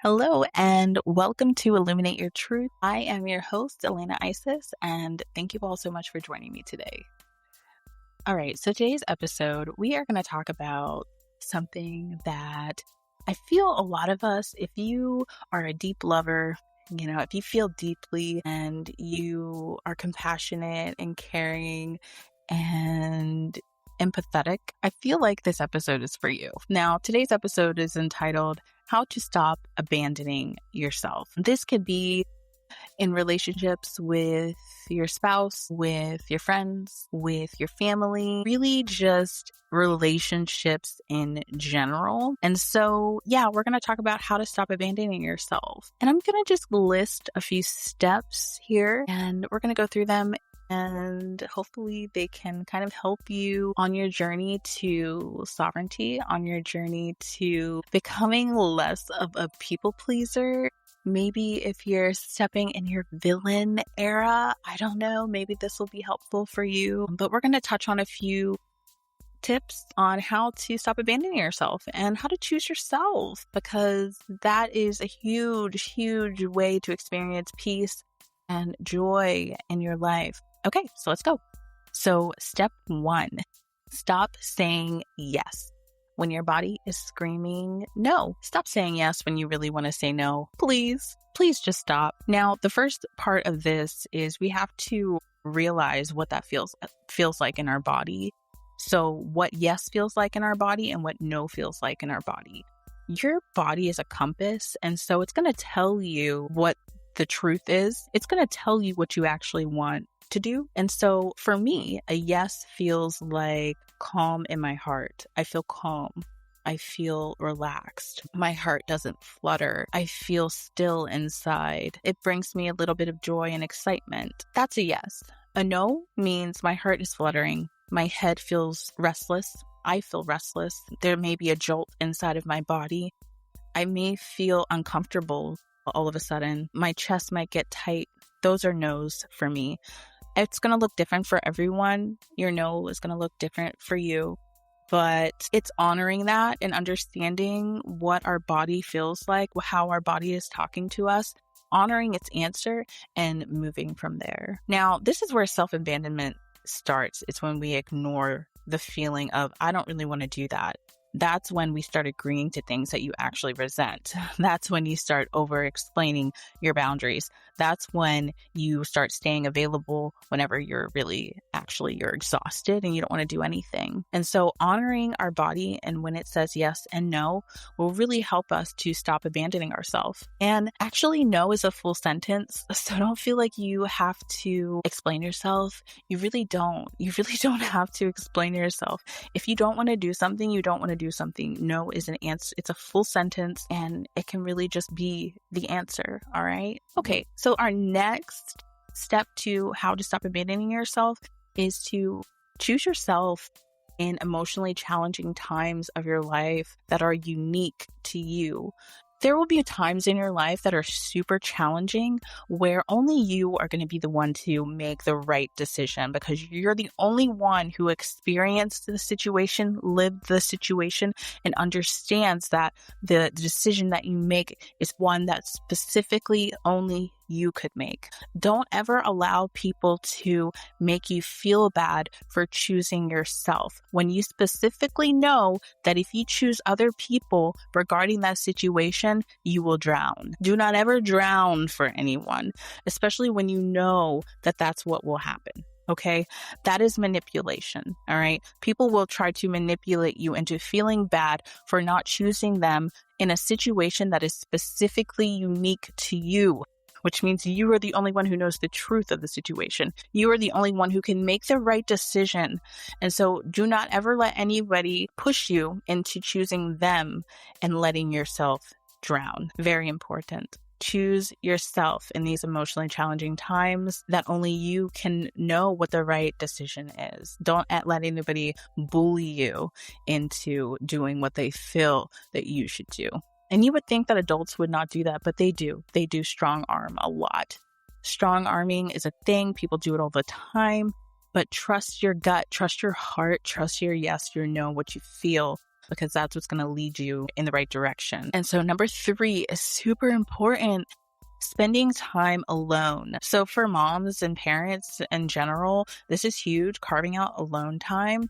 Hello and welcome to Illuminate Your Truth. I am your host, Elena Isis, and thank you all so much for joining me today. All right, so today's episode, we are going to talk about something that I feel a lot of us, if you are a deep lover, if you feel deeply and you are compassionate and caring and empathetic, I feel like this episode is for you. Now, today's episode is entitled How to Stop Abandoning Yourself. This could be in relationships with your spouse, with your friends, with your family, really just relationships in general. And so, we're going to talk about how to stop abandoning yourself. And I'm going to just list a few steps here and we're going to go through them. And hopefully they can kind of help you on your journey to sovereignty, on your journey to becoming less of a people pleaser. Maybe if you're stepping in your villain era, I don't know, maybe this will be helpful for you. But we're going to touch on a few tips on how to stop abandoning yourself and how to choose yourself, because that is a huge, huge way to experience peace and joy in your life. Okay, so let's go. So step 1, stop saying yes when your body is screaming no. Stop saying yes when you really want to say no. Please just stop. Now, the first part of this is we have to realize what that feels like in our body. So what yes feels like in our body and what no feels like in our body. Your body is a compass, and so it's going to tell you what the truth is. It's going to tell you what you actually want to do. And so for me, a yes feels like calm in my heart. I feel calm. I feel relaxed. My heart doesn't flutter. I feel still inside. It brings me a little bit of joy and excitement. That's a yes. A no means my heart is fluttering. My head feels restless. I feel restless. There may be a jolt inside of my body. I may feel uncomfortable all of a sudden. My chest might get tight. Those are no's for me. It's going to look different for everyone. Your no is going to look different for you, but it's honoring that and understanding what our body feels like, how our body is talking to us, honoring its answer and moving from there. Now, this is where self-abandonment starts. It's when we ignore the feeling of, I don't really want to do that. That's when we start agreeing to things that you actually resent. That's when you start over-explaining your boundaries. That's when you start staying available whenever you're exhausted and you don't want to do anything. And so honoring our body and when it says yes and no will really help us to stop abandoning ourselves. And actually, no is a full sentence. So don't feel like you have to explain yourself. You really don't. You really don't have to explain yourself. If you don't want to do something, you don't want to do something. No is an answer. It's a full sentence and it can really just be the answer. All right. Okay. So our next step to how to stop abandoning yourself is to choose yourself in emotionally challenging times of your life that are unique to you. There will be times in your life that are super challenging where only you are going to be the one to make the right decision because you're the only one who experienced the situation, lived the situation, and understands that the decision that you make is one that specifically only you could make. Don't ever allow people to make you feel bad for choosing yourself when you specifically know that if you choose other people regarding that situation, you will drown. Do not ever drown for anyone, especially when you know that that's what will happen. Okay, that is manipulation. All right. People will try to manipulate you into feeling bad for not choosing them in a situation that is specifically unique to you, which means you are the only one who knows the truth of the situation. You are the only one who can make the right decision. And so do not ever let anybody push you into choosing them and letting yourself drown. Very important. Choose yourself in these emotionally challenging times that only you can know what the right decision is. Don't let anybody bully you into doing what they feel that you should do. And you would think that adults would not do that, but they do. They do strong arm a lot. Strong arming is a thing. People do it all the time. But trust your gut, trust your heart, trust your yes, your no, what you feel. because that's what's going to lead you in the right direction. And so number 3 is super important. Spending time alone. So for moms and parents in general, this is huge. Carving out alone time.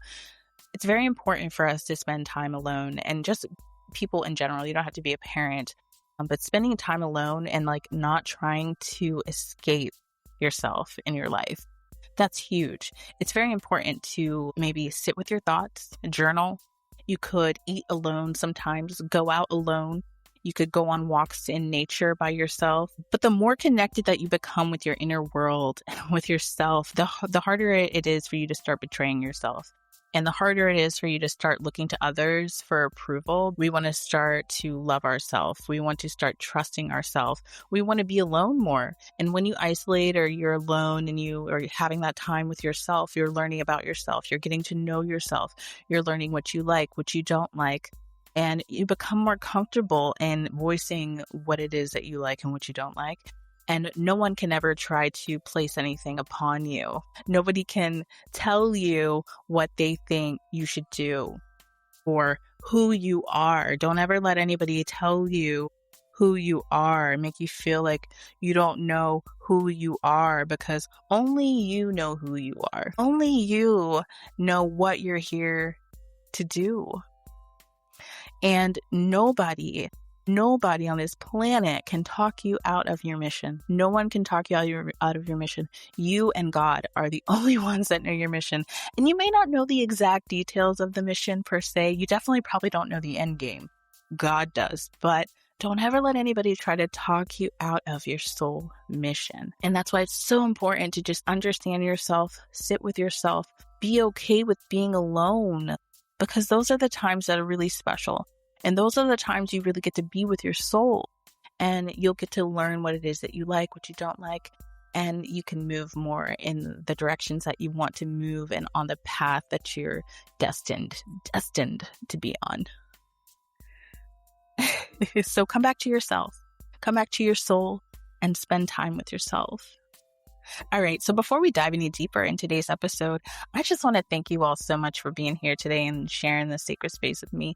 It's very important for us to spend time alone, and just people in general. You don't have to be a parent, but spending time alone and like not trying to escape yourself in your life. That's huge. It's very important to maybe sit with your thoughts, journal. You could eat alone sometimes, go out alone. You could go on walks in nature by yourself. But the more connected that you become with your inner world and with yourself, the harder it is for you to start betraying yourself. And the harder it is for you to start looking to others for approval. We want to start to love ourselves. We want to start trusting ourselves. We want to be alone more. And when you isolate or you're alone and you are having that time with yourself, you're learning about yourself. You're getting to know yourself. You're learning what you like, what you don't like. And you become more comfortable in voicing what it is that you like and what you don't like. And no one can ever try to place anything upon you. Nobody can tell you what they think you should do or who you are. Don't ever let anybody tell you who you are and make you feel like you don't know who you are, because only you know who you are. Only you know what you're here to do. And nobody on this planet can talk you out of your mission. No one can talk you out of your mission. You and God are the only ones that know your mission. And you may not know the exact details of the mission per se. You definitely probably don't know the end game. God does. But don't ever let anybody try to talk you out of your soul mission. And that's why it's so important to just understand yourself, sit with yourself, be okay with being alone, because those are the times that are really special. And those are the times you really get to be with your soul, and you'll get to learn what it is that you like, what you don't like, and you can move more in the directions that you want to move and on the path that you're destined to be on. So come back to yourself, come back to your soul, and spend time with yourself. All right. So before we dive any deeper in today's episode, I just want to thank you all so much for being here today and sharing this sacred space with me.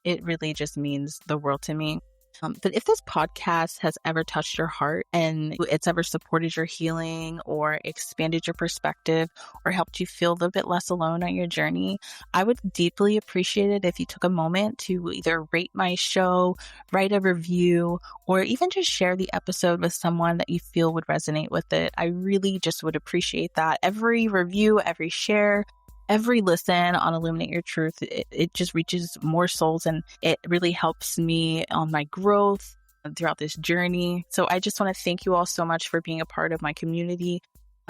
It really just means the world to me. But if this podcast has ever touched your heart and it's ever supported your healing or expanded your perspective or helped you feel a little bit less alone on your journey, I would deeply appreciate it if you took a moment to either rate my show, write a review, or even just share the episode with someone that you feel would resonate with it. I really just would appreciate that. Every review, every share, every listen on Illuminate Your Truth, it just reaches more souls, and it really helps me on my growth throughout this journey. So I just want to thank you all so much for being a part of my community.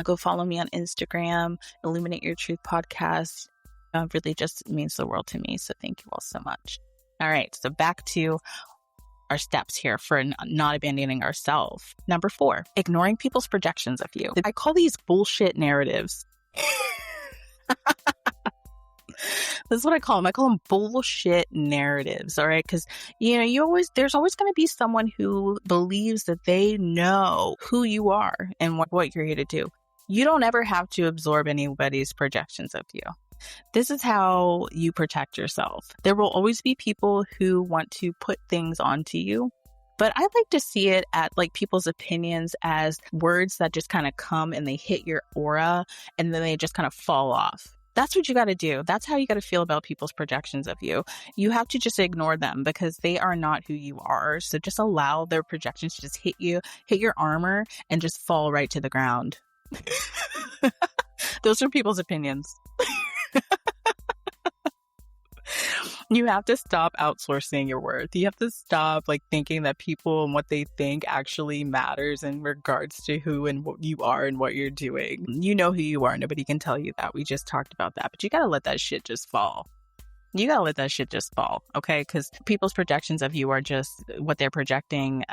Go follow me on Instagram, Illuminate Your Truth podcast. It really just means the world to me. So thank you all so much. All right. So back to our steps here for not abandoning ourselves. Number 4, ignoring people's projections of you. I call these bullshit narratives. This is what I call them. I call them bullshit narratives. All right. Because, there's always going to be someone who believes that they know who you are and what you're here to do. You don't ever have to absorb anybody's projections of you. This is how you protect yourself. There will always be people who want to put things onto you. But I like to see it at like people's opinions as words that just kind of come and they hit your aura and then they just kind of fall off. That's what you got to do. That's how you got to feel about people's projections of you. You have to just ignore them because they are not who you are. So just allow their projections to just hit your armor, and just fall right to the ground. Those are people's opinions. You have to stop outsourcing your worth. You have to stop thinking that people and what they think actually matters in regards to who and what you are and what you're doing. You know who you are. Nobody can tell you that. We just talked about that. But you got to let that shit just fall. You got to let that shit just fall, okay? Because people's projections of you are just what they're projecting,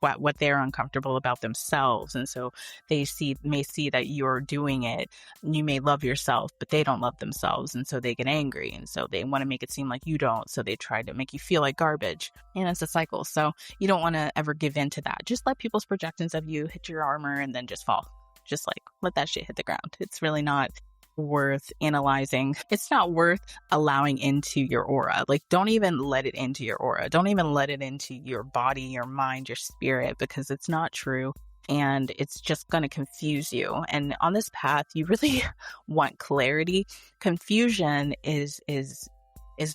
what they're uncomfortable about themselves. And so they may see that you're doing it. You may love yourself, but they don't love themselves. And so they get angry. And so they want to make it seem like you don't. So they try to make you feel like garbage. And it's a cycle. So you don't want to ever give in to that. Just let people's projections of you hit your armor and then just fall. Just let that shit hit the ground. It's really not worth analyzing. It's not worth allowing into your aura. Like, don't even let it into your aura. Don't even let it into your body, your mind, your spirit, because it's not true. And it's just going to confuse you. And on this path, you really want clarity. Confusion is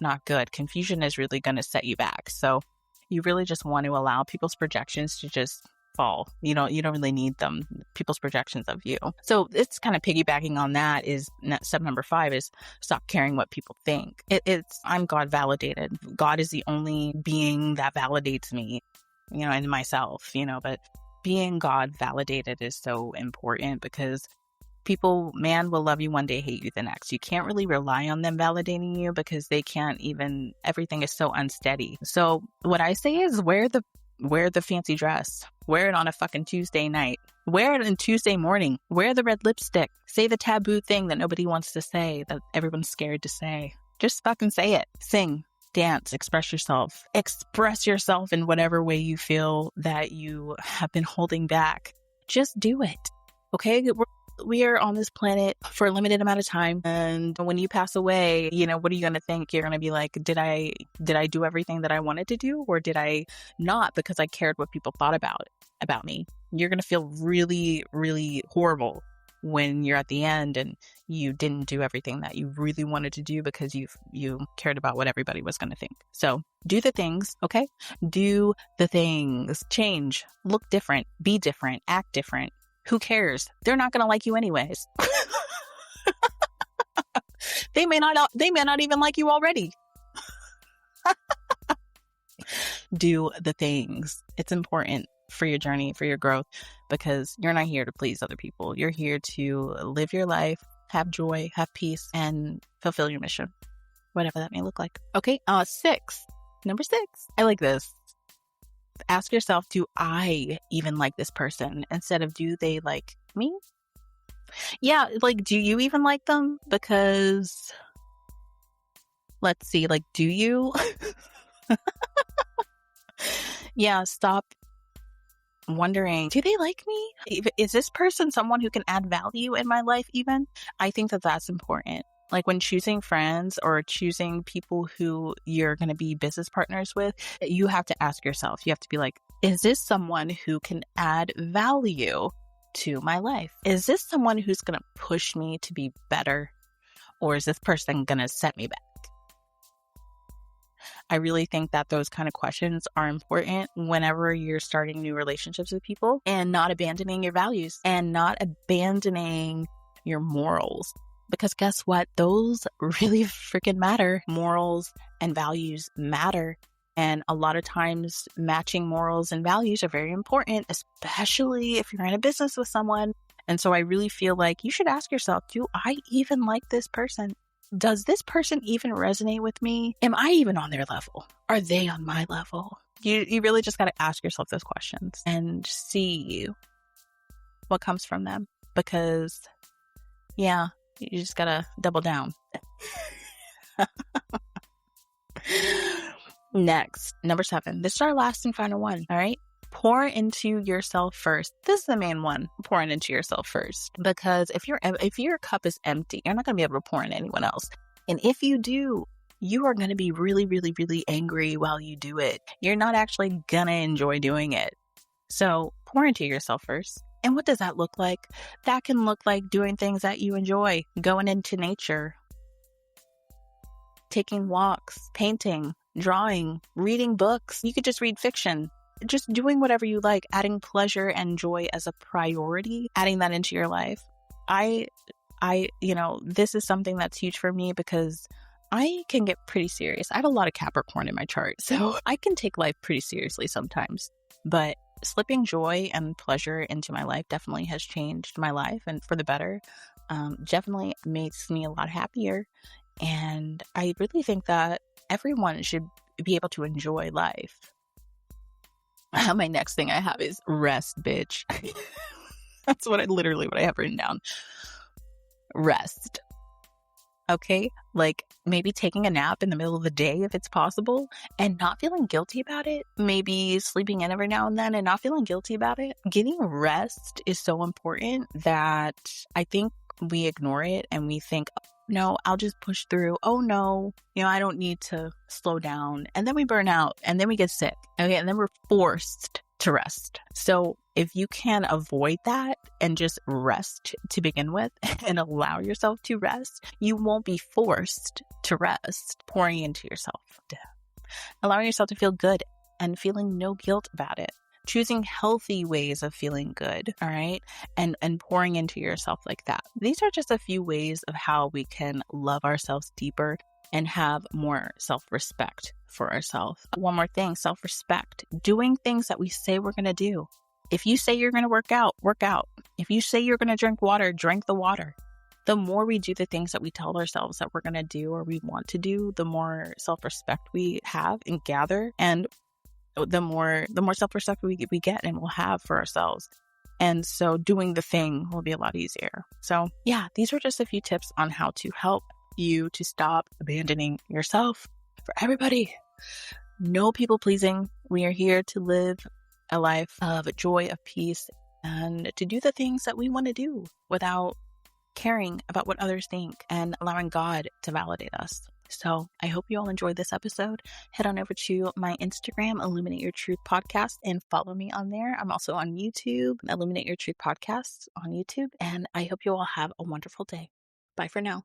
not good. Confusion is really going to set you back. So you really just want to allow people's projections to just fall. You don't really need them, people's projections of you. So it's kind of piggybacking on that is step number 5 is stop caring what people think. It's I'm God validated. God is the only being that validates me, and myself, but being God validated is so important because people, man, will love you one day, hate you the next. You can't really rely on them validating you because they can't even, everything is so unsteady. So what I say is wear the fancy dress. Wear it on a fucking Tuesday night. Wear it on Tuesday morning. Wear the red lipstick. Say the taboo thing that nobody wants to say, that everyone's scared to say. Just fucking say it. Sing, dance, express yourself. Express yourself in whatever way you feel that you have been holding back. Just do it. Okay? We are on this planet for a limited amount of time. And when you pass away, what are you going to think? You're going to be like, did I do everything that I wanted to do? Or did I not because I cared what people thought about me? You're going to feel really, really horrible when you're at the end and you didn't do everything that you really wanted to do because you cared about what everybody was going to think. So do the things, okay? Do the things. Change. Look different. Be different. Act different. Who cares? They're not going to like you anyways. They may not even like you already. Do the things. It's important for your journey, for your growth, because you're not here to please other people. You're here to live your life, have joy, have peace, and fulfill your mission, whatever that may look like. Okay, number 6. I like this. Ask yourself, do I even like this person? Instead of do they like me? Yeah, like, do you even like them? Because, let's see, like, do you? Yeah, stop wondering, do they like me? Is this person someone who can add value in my life even? I think that that's important. Like when choosing friends or choosing people who you're going to be business partners with, you have to ask yourself, you have to be like, is this someone who can add value to my life? Is this someone who's going to push me to be better? Or is this person going to set me back? I really think that those kind of questions are important whenever you're starting new relationships with people, and not abandoning your values and not abandoning your morals. Because guess what? Those really freaking matter. Morals and values matter. And a lot of times matching morals and values are very important, especially if you're in a business with someone. And so I really feel like you should ask yourself, do I even like this person? Does this person even resonate with me? Am I even on their level? Are they on my level? You really just got to ask yourself those questions and see what comes from them. Because, yeah, you just got to double down. Next, number 7. This is our last and final one. All right. Pour into yourself first. This is the main one. Pouring into yourself first. Because if your cup is empty, you're not going to be able to pour in anyone else. And if you do, you are going to be really, really, really angry while you do it. You're not actually going to enjoy doing it. So pour into yourself first. And what does that look like? That can look like doing things that you enjoy. Going into nature. Taking walks. Painting. Drawing. Reading books. You could just read fiction. Just doing whatever you like, adding pleasure and joy as a priority, adding that into your life. This is something that's huge for me because I can get pretty serious. I have a lot of Capricorn in my chart, so I can take life pretty seriously sometimes. But slipping joy and pleasure into my life definitely has changed my life and for the better. Definitely makes me a lot happier. And I really think that everyone should be able to enjoy life. My next thing I have is rest, bitch. That's what I have written down. Rest. Okay? Like maybe taking a nap in the middle of the day if it's possible and not feeling guilty about it. Maybe sleeping in every now and then and not feeling guilty about it. Getting rest is so important that I think we ignore it and we think, "Oh, no, I'll just push through. Oh no, I don't need to slow down." And then we burn out and then we get sick. Okay. And then we're forced to rest. So if you can avoid that and just rest to begin with and allow yourself to rest, you won't be forced to rest, pouring into yourself, allowing yourself to feel good and feeling no guilt about it. Choosing healthy ways of feeling good, all right? And pouring into yourself like that. These are just a few ways of how we can love ourselves deeper and have more self-respect for ourselves. One more thing, self-respect. Doing things that we say we're going to do. If you say you're going to work out, work out. If you say you're going to drink water, drink the water. The more we do the things that we tell ourselves that we're going to do or we want to do, the more self-respect we have and gather, and the more self-respect we get and we'll have for ourselves. And so doing the thing will be a lot easier. So yeah, these are just a few tips on how to help you to stop abandoning yourself. For everybody, no people pleasing. We are here to live a life of joy, of peace, and to do the things that we want to do without caring about what others think and allowing God to validate us. So I hope you all enjoyed this episode. Head on over to my Instagram, Illuminate Your Truth Podcast, and follow me on there. I'm also on YouTube, Illuminate Your Truth Podcast on YouTube. And I hope you all have a wonderful day. Bye for now.